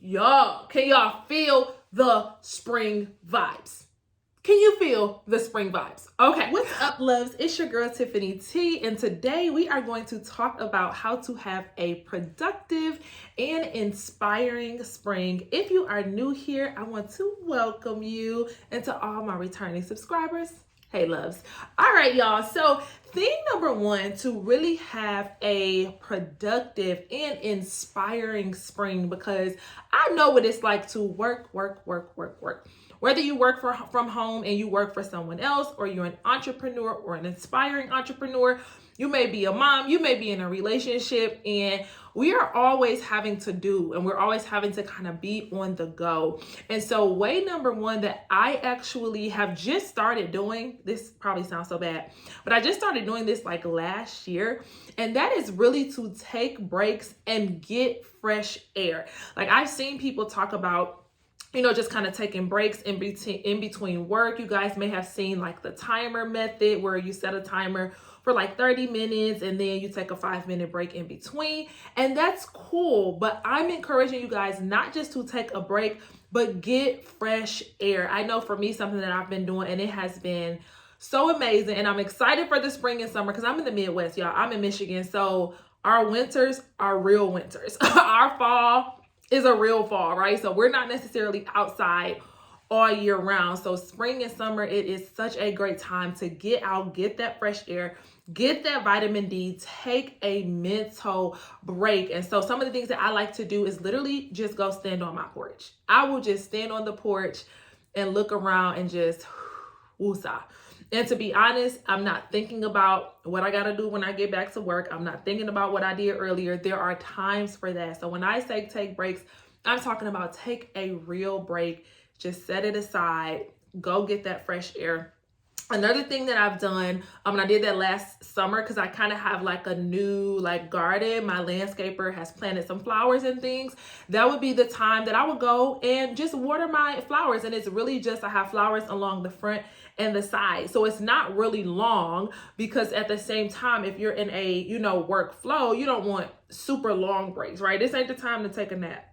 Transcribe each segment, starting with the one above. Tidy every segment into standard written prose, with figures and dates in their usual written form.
Y'all, can y'all feel the spring vibes? Can you feel the spring vibes? Okay. What's up, loves? It's your girl, Tiffanie T, and today we are going to talk about how to have a productive and inspiring spring. If you are new here, I want to welcome you, and to all my returning subscribers, hey, loves. All right, y'all. So thing number one to really have a productive and inspiring spring, because I know what it's like to work. Whether you work from home and you work for someone else, or you're an entrepreneur or an inspiring entrepreneur, you may be a mom, you may be in a relationship, and we are always having to do, and we're always having to kind of be on the go. And so way number one that I actually have just started doing, this probably sounds so bad, but I just started doing this like last year, and that is really to take breaks and get fresh air. Like I've seen people talk about, you know, just kind of taking breaks in between work. You guys may have seen like the timer method, where you set a timer for like 30 minutes and then you take a 5-minute break in between. And that's cool. But I'm encouraging you guys not just to take a break, but get fresh air. I know for me, something that I've been doing, and it has been so amazing. And I'm excited for the spring and summer, because I'm in the Midwest, y'all. I'm in Michigan. So our winters are real winters. Our fall is a real fall, right? So we're not necessarily outside all year round. So spring and summer, it is such a great time to get out, get that fresh air, get that vitamin D, take a mental break. And so some of the things that I like to do is literally just go stand on my porch. I will just stand on the porch and look around and just woosah. And to be honest, I'm not thinking about what I got to do when I get back to work. I'm not thinking about what I did earlier. There are times for that. So when I say take breaks, I'm talking about take a real break. Just set it aside. Go get that fresh air. Another thing that I've done, and I did that last summer because I kind of have like a new garden. My landscaper has planted some flowers and things. That would be the time that I would go and just water my flowers. And it's really just, I have flowers along the front and the side. So it's not really long, because at the same time, if you're in a, work flow, you don't want super long breaks, right? This ain't the time to take a nap.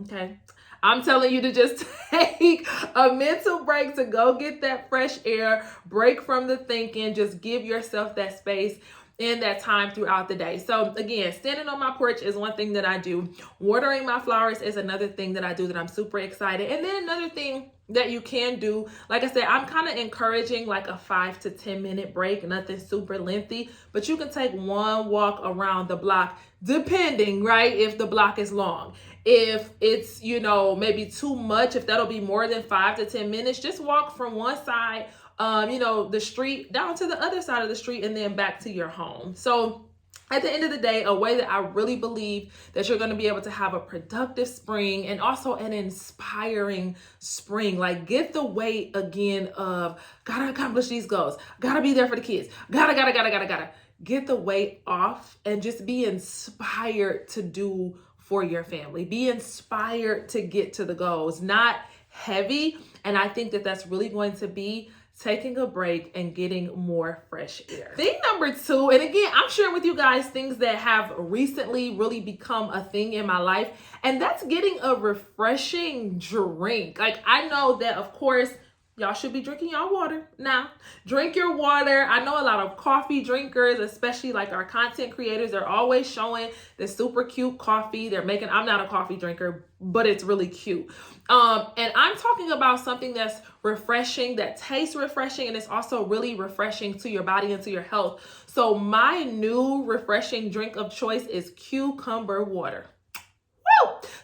Okay. I'm telling you to just take a mental break, to go get that fresh air, break from the thinking, just give yourself that space in that time throughout the day. So again, standing on my porch is one thing that I do. Watering my flowers is another thing that I do that I'm super excited. And then another thing that you can do, like I said, I'm kind of encouraging like a 5 to 10 minute break, nothing super lengthy, but you can take one walk around the block, depending, right, if the block is long. If it's, maybe too much, if that'll be more than 5 to 10 minutes, just walk from one side, the street down to the other side of the street, and then back to your home. So at the end of the day, a way that I really believe that you're going to be able to have a productive spring and also an inspiring spring, like get the weight again of gotta accomplish these goals, gotta be there for the kids, gotta. Get the weight off and just be inspired to do for your family. Be inspired to get to the goals, not heavy. And I think that that's really going to be taking a break and getting more fresh air. Thing number two, and again, I'm sharing with you guys things that have recently really become a thing in my life, and that's getting a refreshing drink. Like I know that, of course, y'all should be drinking y'all water. Now, drink your water. I know a lot of coffee drinkers, especially like our content creators, they're always showing the super cute coffee they're making. I'm not a coffee drinker, but it's really cute. And I'm talking about something that's refreshing, that tastes refreshing, and it's also really refreshing to your body and to your health. So my new refreshing drink of choice is cucumber water.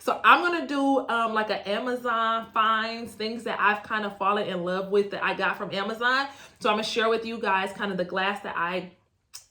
So I'm going to do like an Amazon finds, things that I've kind of fallen in love with that I got from Amazon. So I'm going to share with you guys kind of the glass that I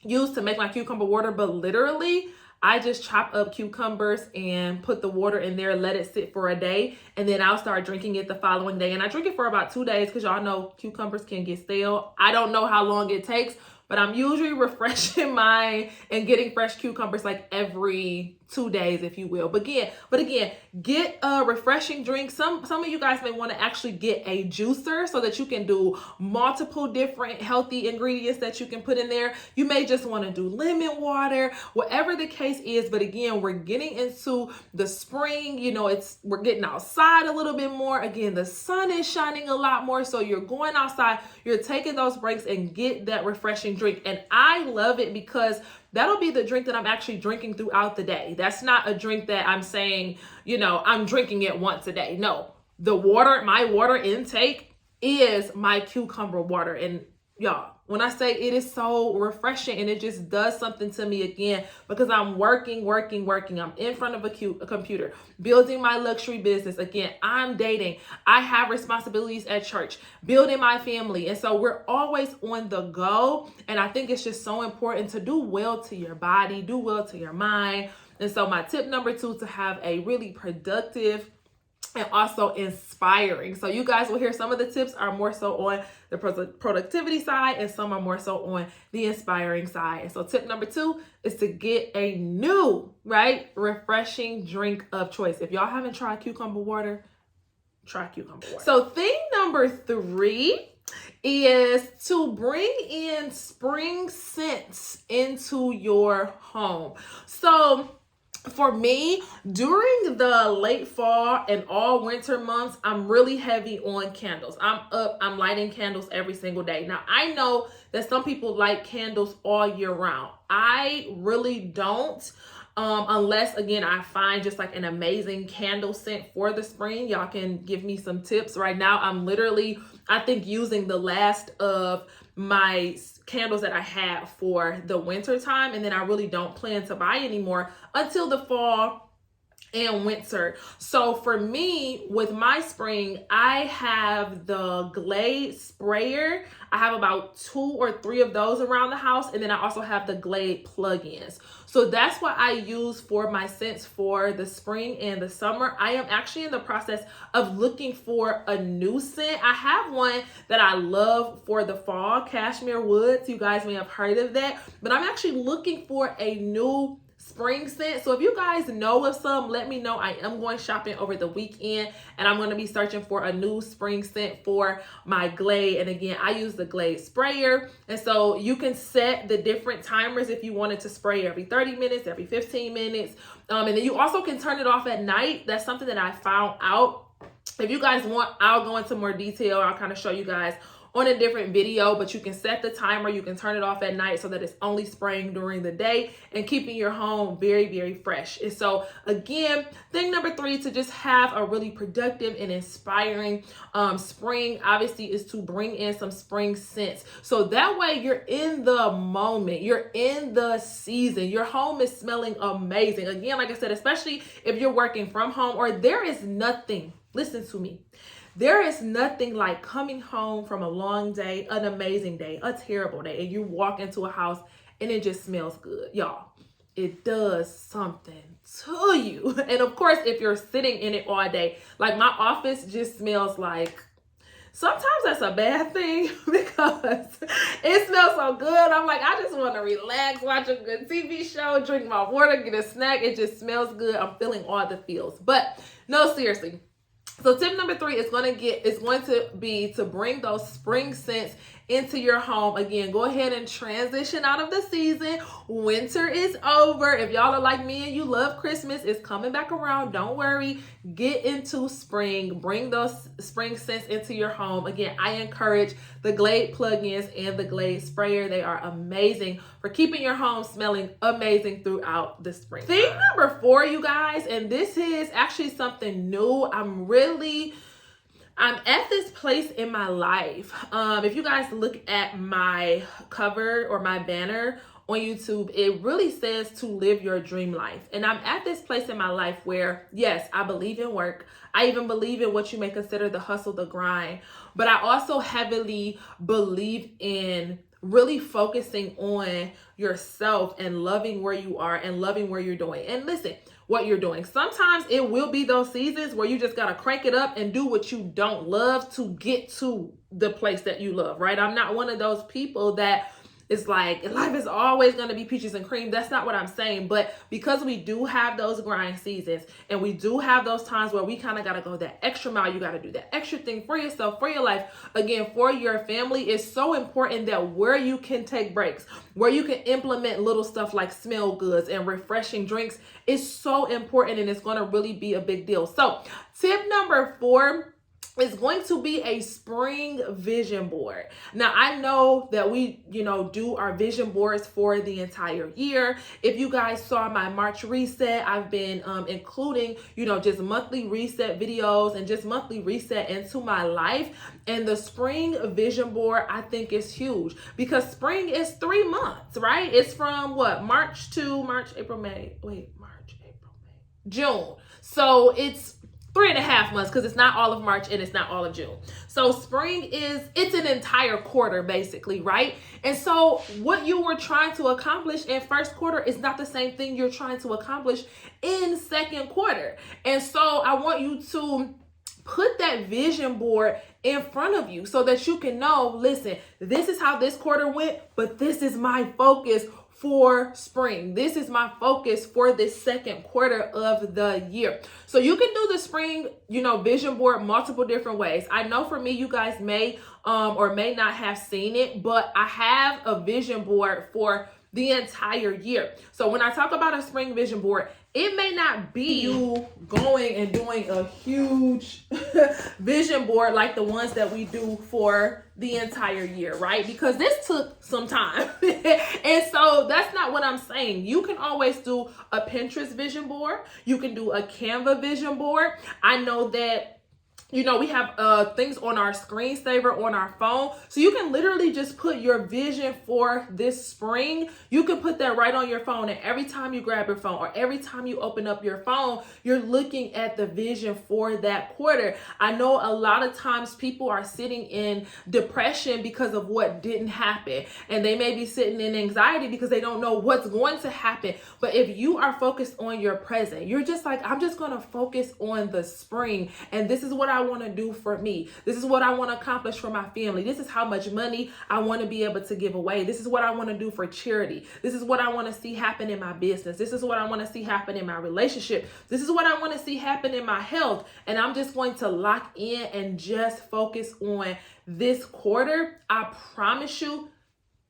use to make my cucumber water. But literally, I just chop up cucumbers and put the water in there, let it sit for a day, and then I'll start drinking it the following day. And I drink it for about 2 days because y'all know cucumbers can get stale. I don't know how long it takes, but I'm usually refreshing mine and getting fresh cucumbers like every 2 days, if you will. But again, get a refreshing drink. Some of you guys may want to actually get a juicer so that you can do multiple different healthy ingredients that you can put in there. You may just want to do lemon water, whatever the case is. But again, we're getting into the spring. You know, we're getting outside a little bit more. Again, the sun is shining a lot more. So you're going outside, you're taking those breaks and get that refreshing drink. And I love it because that'll be the drink that I'm actually drinking throughout the day. That's not a drink that I'm saying, you know, I'm drinking it once a day. No, my water intake is my cucumber water. And y'all, when I say it is so refreshing and it just does something to me again, because I'm working. I'm in front of a computer, building my luxury business. Again, I'm dating. I have responsibilities at church, building my family. And so we're always on the go. And I think it's just so important to do well to your body, do well to your mind. And so my tip number 2, to have a really productive and also inspiring. So you guys will hear some of the tips are more so on the productivity side and some are more so on the inspiring side. And so tip number 2 is to get a new, refreshing drink of choice. If y'all haven't tried cucumber water, try cucumber water. So thing number 3 is to bring in spring scents into your home. So for me, during the late fall and all winter months, I'm really heavy on candles. I'm lighting candles every single day. Now, I know that some people light candles all year round. I really don't. Unless, again, I find just like an amazing candle scent for the spring. Y'all can give me some tips. Right now, I'm literally, I think, using the last of my candles that I had for the winter time. And then I really don't plan to buy anymore until the fall and winter. So for me, with my spring, I have the Glade sprayer. I have about 2 or 3 of those around the house. And then I also have the Glade plug-ins. So that's what I use for my scents for the spring and the summer. I am actually in the process of looking for a new scent. I have one that I love for the fall, Cashmere Woods. You guys may have heard of that, but I'm actually looking for a new spring scent. So if you guys know of some, let me know. I am going shopping over the weekend and I'm going to be searching for a new spring scent for my Glade. And again, I use the Glade sprayer. And so you can set the different timers if you wanted to spray every 30 minutes, every 15 minutes. And then you also can turn it off at night. That's something that I found out. If you guys want, I'll go into more detail. I'll kind of show you guys on a different video, but you can set the timer. You can turn it off at night so that it's only spraying during the day and keeping your home very, very fresh. And so again, thing number 3 to just have a really productive and inspiring spring, obviously, is to bring in some spring scents. So that way you're in the moment, you're in the season, your home is smelling amazing. Again, like I said, especially if you're working from home, or there is nothing, listen to me, there is nothing like coming home from a long day, an amazing day, a terrible day, and you walk into a house and it just smells good. Y'all, it does something to you. And of course, if you're sitting in it all day, like my office just smells like, sometimes that's a bad thing because it smells so good. I'm like, I just want to relax, watch a good TV show, drink my water, get a snack. It just smells good. I'm feeling all the feels. But no, seriously. So tip number 3 is going to be to bring those spring scents into your home. Again, go ahead and transition out of the season. Winter is over. If y'all are like me and you love Christmas, it's coming back around. Don't worry. Get into spring. Bring those spring scents into your home. Again, I encourage the Glade plugins and the Glade sprayer. They are amazing for keeping your home smelling amazing throughout the spring. Thing number 4, you guys, and this is actually something new. I'm at this place in my life. If you guys look at my cover or my banner on YouTube, it really says to live your dream life. And I'm at this place in my life where, yes, I believe in work. I even believe in what you may consider the hustle, the grind. But I also heavily believe in really focusing on yourself and loving where you are and loving where you're doing. And listen, what you're doing. Sometimes it will be those seasons where you just got to crank it up and do what you don't love to get to the place that you love, right? I'm not one of those people that it's like life is always going to be peaches and cream. That's not what I'm saying. But because we do have those grind seasons and we do have those times where we kind of got to go that extra mile, you got to do that extra thing for yourself, for your life, again, for your family. It's so important that where you can take breaks, where you can implement little stuff like smell goods and refreshing drinks is so important, and it's going to really be a big deal. So tip number 4 is going to be a spring vision board. Now, I know that we, do our vision boards for the entire year. If you guys saw my March reset, I've been including, just monthly reset videos and just monthly reset into my life. And the spring vision board, I think, is huge because spring is 3 months, right? It's from March, April, May, June. So it's 3.5 months because it's not all of March and it's not all of June. So spring it's an entire quarter basically, right? And so what you were trying to accomplish in first quarter is not the same thing you're trying to accomplish in second quarter. And so I want you to put that vision board in front of you so that you can know, listen, this is how this quarter went, but this is my focus for spring. This is my focus for this second quarter of the year. So you can do the spring, vision board multiple different ways. I know for me, you guys may or may not have seen it, but I have a vision board for the entire year. So when I talk about a spring vision board, it may not be you going and doing a huge vision board like the ones that we do for the entire year, right? Because this took some time. And so that's not what I'm saying. You can always do a Pinterest vision board. You can do a Canva vision board. I know that we have things on our screensaver on our phone. So you can literally just put your vision for this spring. You can put that right on your phone. And every time you grab your phone or every time you open up your phone, you're looking at the vision for that quarter. I know a lot of times people are sitting in depression because of what didn't happen. And they may be sitting in anxiety because they don't know what's going to happen. But if you are focused on your present, you're just like, I'm just going to focus on the spring. And this is what I want to do for me. This is what I want to accomplish for my family. This is how much money I want to be able to give away. This is what I want to do for charity. This is what I want to see happen in my business. This is what I want to see happen in my relationship. This is what I want to see happen in my health. And I'm just going to lock in and just focus on this quarter. I promise you,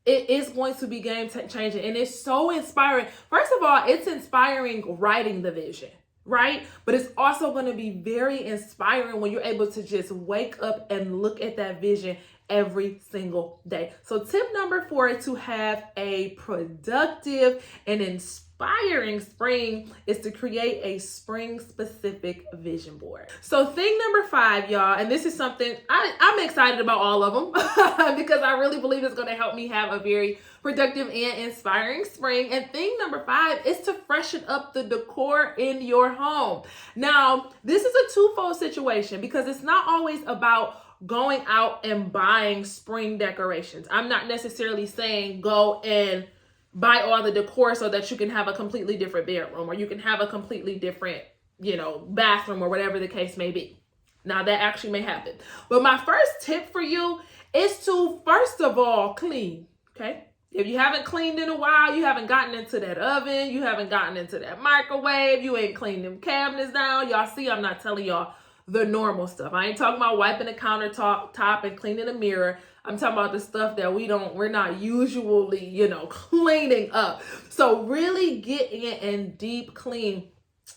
it is going to be game changing. And it's so inspiring. First of all, it's inspiring writing the vision, right? But it's also going to be very inspiring when you're able to just wake up and look at that vision every single day. So tip number 4 to have a productive and inspiring spring is to create a spring specific vision board. So thing number 5, y'all, and this is something I'm excited about all of them because I really believe it's going to help me have a very productive and inspiring spring. And thing number 5 is to freshen up the decor in your home. Now, this is a twofold situation because it's not always about going out and buying spring decorations. I'm not necessarily saying go and buy all the decor so that you can have a completely different bedroom or you can have a completely different, bathroom or whatever the case may be. Now that actually may happen. But my first tip for you is to, first of all, clean, okay? If you haven't cleaned in a while, you haven't gotten into that oven, you haven't gotten into that microwave, you ain't cleaned them cabinets down. Y'all see, I'm not telling y'all the normal stuff. I ain't talking about wiping the countertop and cleaning the mirror. I'm talking about the stuff that we're not usually, cleaning up. So really get in and deep clean.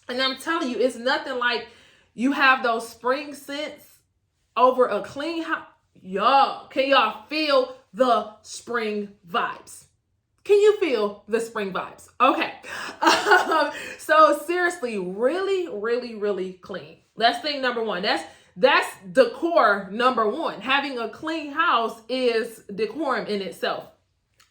And I'm telling you, it's nothing like you have those spring scents over a clean house. Y'all, can y'all feel the spring vibes? Can you feel the spring vibes? Okay. So seriously, really, really, really clean. That's thing number 1. That's decor number 1. Having a clean house is decorum in itself.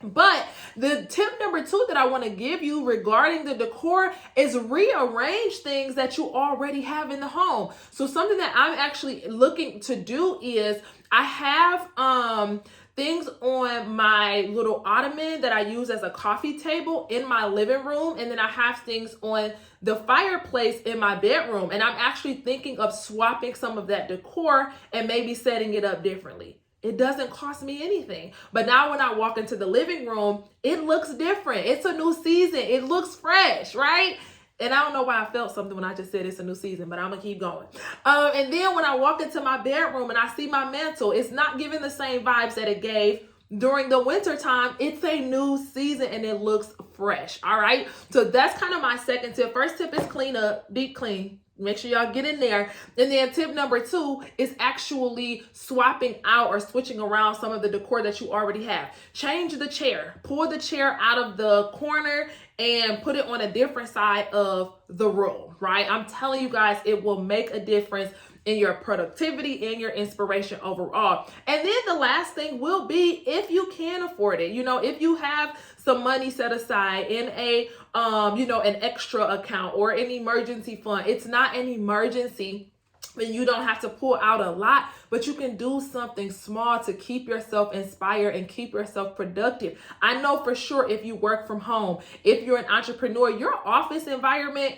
But the tip number 2 that I want to give you regarding the decor is rearrange things that you already have in the home. So something that I'm actually looking to do is I have things on my little ottoman that I use as a coffee table in my living room. And then I have things on the fireplace in my bedroom. And I'm actually thinking of swapping some of that decor and maybe setting it up differently. It doesn't cost me anything. But now when I walk into the living room, it looks different. It's a new season. It looks fresh, right? And I don't know why I felt something when I just said it's a new season, but I'm going to keep going. And then when I walk into my bedroom and I see my mantle, it's not giving the same vibes that it gave during the winter time. It's a new season and it looks fresh. All right. So that's kind of my second tip. First tip is clean up, deep clean. Make sure y'all get in there. And then tip number 2 is actually swapping out or switching around some of the decor that you already have. Change the chair. Pull the chair out of the corner and put it on a different side of the room, right? I'm telling you guys, it will make a difference in your productivity and your inspiration overall. And then the last thing will be, if you can afford it, if you have some money set aside in a, an extra account or an emergency fund. It's not an emergency, and you don't have to pull out a lot, but you can do something small to keep yourself inspired and keep yourself productive. I know for sure if you work from home, if you're an entrepreneur, your office environment,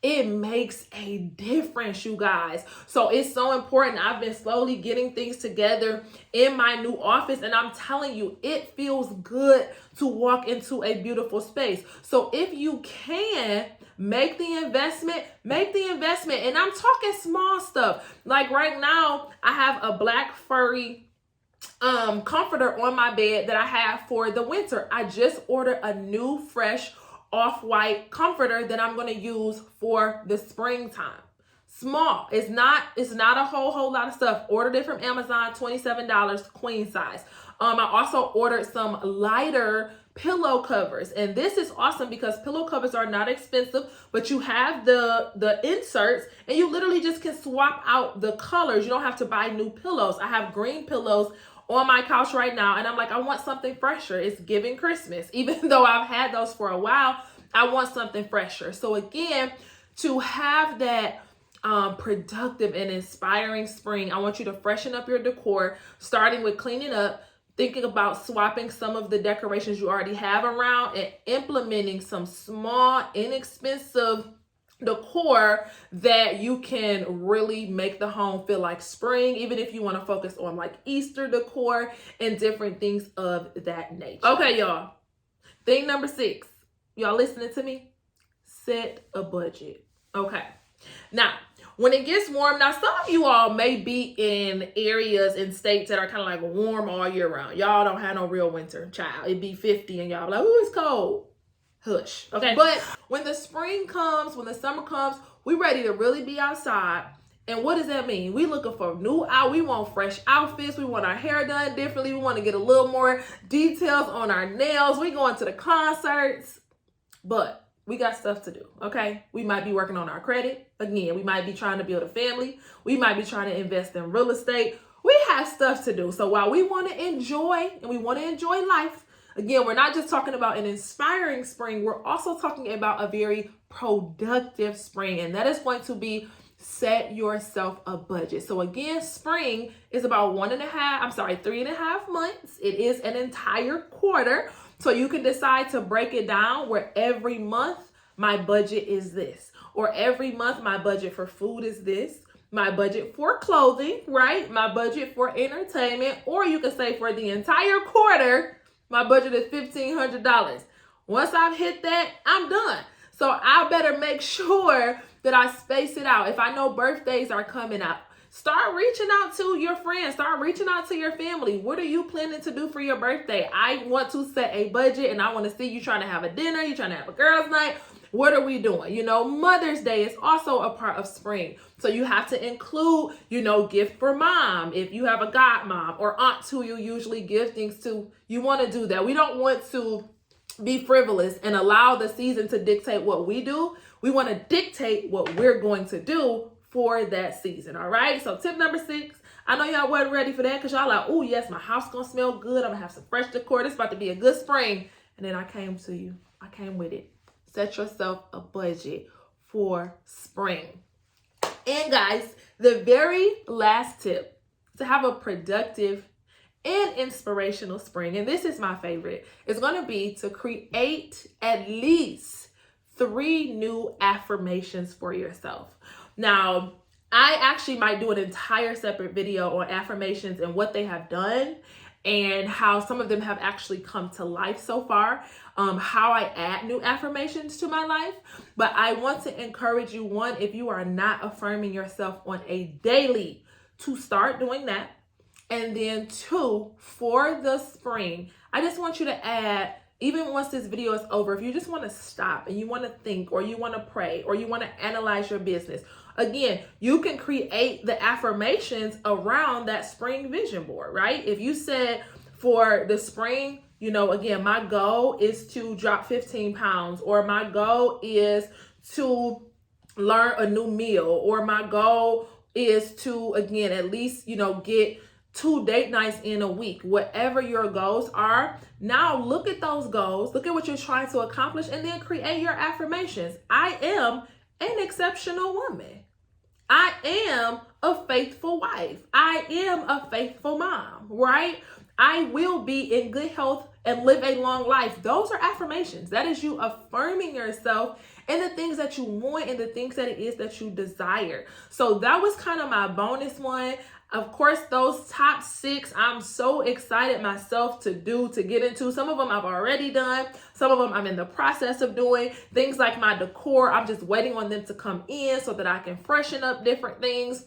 it makes a difference, you guys. So it's so important. I've been slowly getting things together in my new office, and I'm telling you, it feels good to walk into a beautiful space. So if you can make the investment, And I'm talking small stuff. Like right now, I have a black furry comforter on my bed that I have for the winter. I just ordered a new fresh off-white comforter that I'm going to use for the springtime. Small. It's not a whole lot of stuff. Ordered it from Amazon, $27, queen size. I also ordered some lighter pillow covers, and this is awesome because pillow covers are not expensive, but you have the inserts and you literally just can swap out the colors. You don't have to buy new pillows. I have green pillows on my couch right now, and I'm like, I want something fresher. It's giving Christmas. Even though I've had those for a while, I want something fresher. So again, to have that productive and inspiring spring, I want you to freshen up your decor, starting with cleaning up, thinking about swapping some of the decorations you already have around, and implementing some small, inexpensive decor that you can really make the home feel like spring, even if you want to focus on like Easter decor and different things of that nature. Okay, y'all. Thing number 6. Y'all listening to me? Set a budget. Okay. Now, when it gets warm, now some of you all may be in areas in states that are kind of like warm all year round. Y'all don't have no real winter, child. It'd be 50 and y'all like, oh, it's cold. Hush. Okay. But when the spring comes, when the summer comes, we ready to really be outside. And what does that mean? We looking for we want fresh outfits. We want our hair done differently. We want to get a little more details on our nails. We going to the concerts, but we got stuff to do. Okay. We might be working on our credit. Again, we might be trying to build a family. We might be trying to invest in real estate. We have stuff to do. So while we want to enjoy and we want to enjoy life, again, we're not just talking about an inspiring spring. We're also talking about a very productive spring. And that is going to be set yourself a budget. So again, spring is about 3.5 months. It is an entire quarter. So you can decide to break it down where every month my budget is this, or every month my budget for food is this, my budget for clothing, right? My budget for entertainment, or you can say for the entire quarter, my budget is $1,500. Once I've hit that, I'm done. So I better make sure that I space it out. If I know birthdays are coming up, start reaching out to your friends. Start reaching out to your family. What are you planning to do for your birthday? I want to set a budget, and I want to see you trying to have a dinner. You trying to have a girls' night. What are we doing? Mother's Day is also a part of spring. So you have to include, gift for mom. If you have a godmom or aunt who you usually give things to, you want to do that. We don't want to be frivolous and allow the season to dictate what we do. We want to dictate what we're going to do for that season. All right. So tip number 6. I know y'all weren't ready for that because y'all like, oh yes, my house gonna smell good. I'm gonna have some fresh decor. This is about to be a good spring. And then I came to you. I came with it. Set yourself a budget for spring. And guys, the very last tip to have a productive and inspirational spring, and this is my favorite, is going to be to create at least 3 new affirmations for yourself. Now, I actually might do an entire separate video on affirmations and what they have done and how some of them have actually come to life so far, how I add new affirmations to my life. But I want to encourage you, one, if you are not affirming yourself on a daily, to start doing that. And then two, for the spring, I just want you to add, even once this video is over, if you just want to stop and you want to think, or you want to pray, or you want to analyze your business, again, you can create the affirmations around that spring vision board, right? If you said for the spring, you know, again, my goal is to drop 15 pounds, or my goal is to learn a new meal, or my goal is to, again, at least, you know, get 2 date nights in a week, whatever your goals are. Now look at those goals, look at what you're trying to accomplish, and then create your affirmations. I am an exceptional woman. I am a faithful wife. I am a faithful mom, right? I will be in good health and live a long life. Those are affirmations. That is you affirming yourself and the things that you want and the things that it is that you desire. So that was kind of my bonus one. Of course, those top 6, I'm so excited myself to get into. Some of them I've already done. Some of them I'm in the process of doing. Things like my decor, I'm just waiting on them to come in so that I can freshen up different things.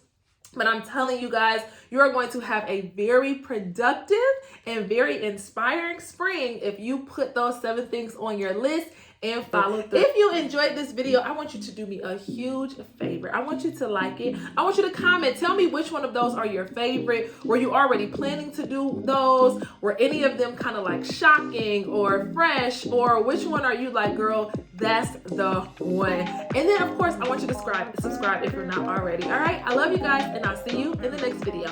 But I'm telling you guys, you are going to have a very productive and very inspiring spring if you put those 7 things on your list and follow through. If you enjoyed this video, I want you to do me a huge favor. I want you to like it. I want you to comment. Tell me which one of those are your favorite. Were you already planning to do those? Were any of them kind of like shocking or fresh? Or which one are you like, girl, that's the one? And then, of course, I want you to subscribe if you're not already. All right? I love you guys, and I'll see you in the next video.